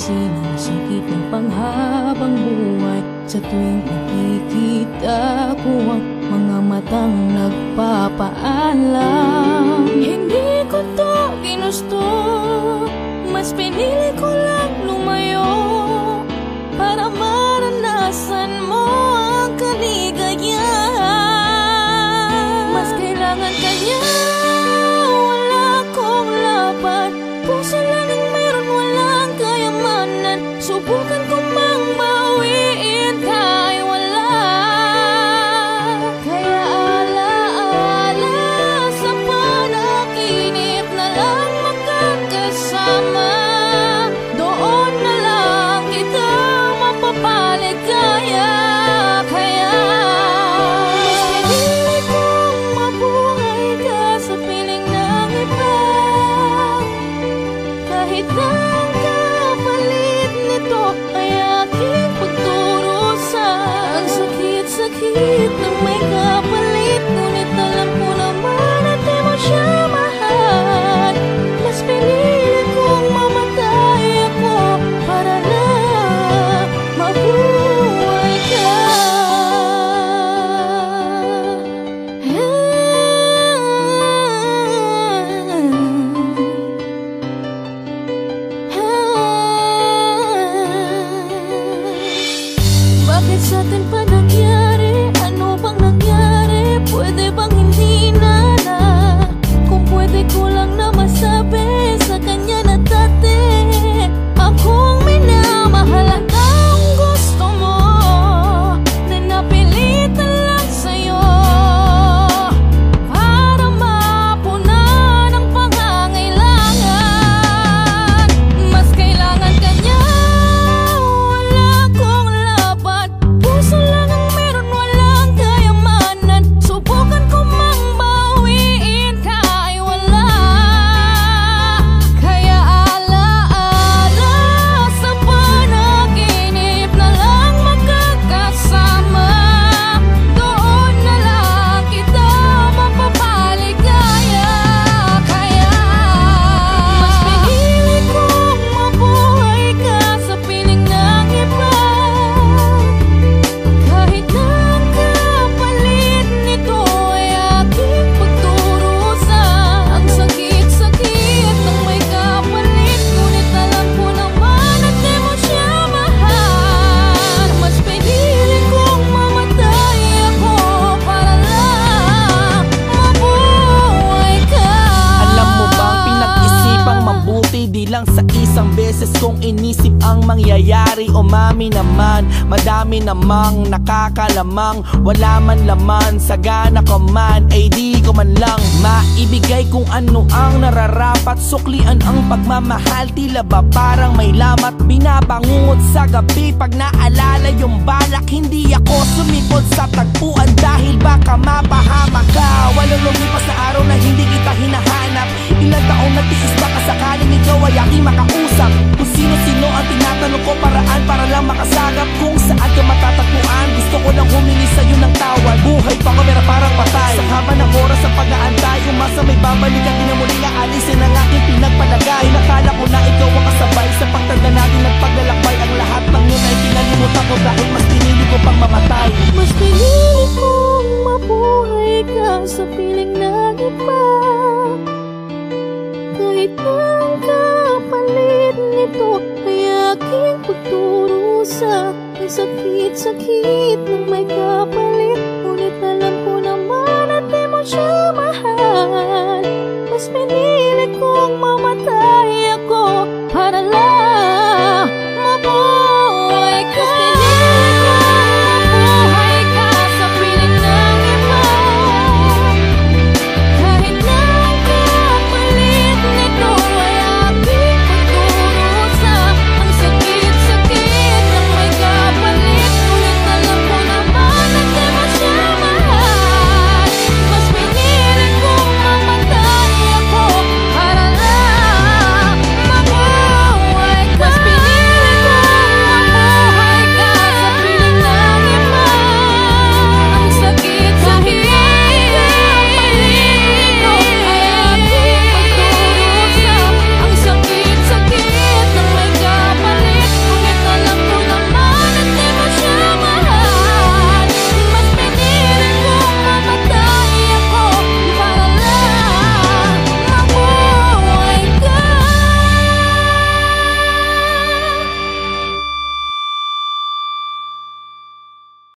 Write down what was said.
alisin ang sakit ng panghabang buhay. Sa tuwing nakikita ko ang mga matang nagpapaalam, hindi ko to ginusto, mas pinili ko lang lumayo para maranasan mo ang kaligayahan. Mas kailangan ka niya, wala akong laban. Puso lang ang meron, walang kayamanan. Subukan ko mang bawiin kahit wala. Kaya alaala sa panaginip na lang magkakasama. Doon na lang kita mapapaligaya. Kaya mas pinili kong mabuhay ka sa piling ng iba. Kahit ang kapalit nito ay aking pagdurusa. Ang sakit-sakit na may kapalit, ngunit alam ko naman at di mo siya mahal. Mas pinili kong mamatay ako para lang mabuhay ka. Bakit sa atin pa nangyari? Ano bang nangyari? Pwede bang hindi na na? Kung pwede ko lang na masabi sa kanya na dati akong minamahal at ang gusto mo, na napilitan lang sa'yo para mapunan ang pangangailangan. Mas kailangan ka niya, wala akong laban. Puso lang ang meron, walang kayamanan. Subukan ko mang bawiin kahit wala. Kaya alaala sa panaginip na lang magkakasama. Doon na lang kita mapapaligaya. Kaya mas pinili kong mabuhay ka sa piling ng iba. Kahit ang kapalit nito ay aking pagdurusa. Ang sakit-sakit ng may kapalit, ngunit alam ko naman at di mo siya mahal. Mas pinili kong mamatay ako para lang mabuhay ka. Alam mo bang pinag-isipang mabuti, di lang sa isang beses kong inisip ang mangyayari. Umami naman, madami namang nakakalamang, wala man laman, sagana ka man, ay di ko man lang maibigay kung ano ang nararapat. Suklian ang pagmamahal, tila ba parang may lamat. Binabangungot sa gabi pag naalala yung balak. Hindi ako sumipot sa tagpuan dahil baka mapahamak ka. Walang lumipas na araw na hindi kita hinahanap. Ilang taong nagtiis baka sakaling ikaw ay aking makausap. Kung sino-sino ang tinatanong ko, paraan para lang makasagap. Kung saan ka matatagpuan, gusto ko lang humingi sa'yo ng tawad. Buhay pa ko pero parang patay. Sa haba ng oras sa pag-aantay, umasa may babalik at tinamuling aalisin ang aking pinagpalagay. Nakala ko na ikaw ang kasabay sa pagtanda natin nagpaglalakbay. Ang lahat ng yun ay kinalimutan ko dahil mas pinili ko pang mamatay. Mas pinili kong mabuhay ka sa piling ng iba. Kahit ang kapalit nito ay aking pagdurusa. Ang sakit-sakit ng may kapalit,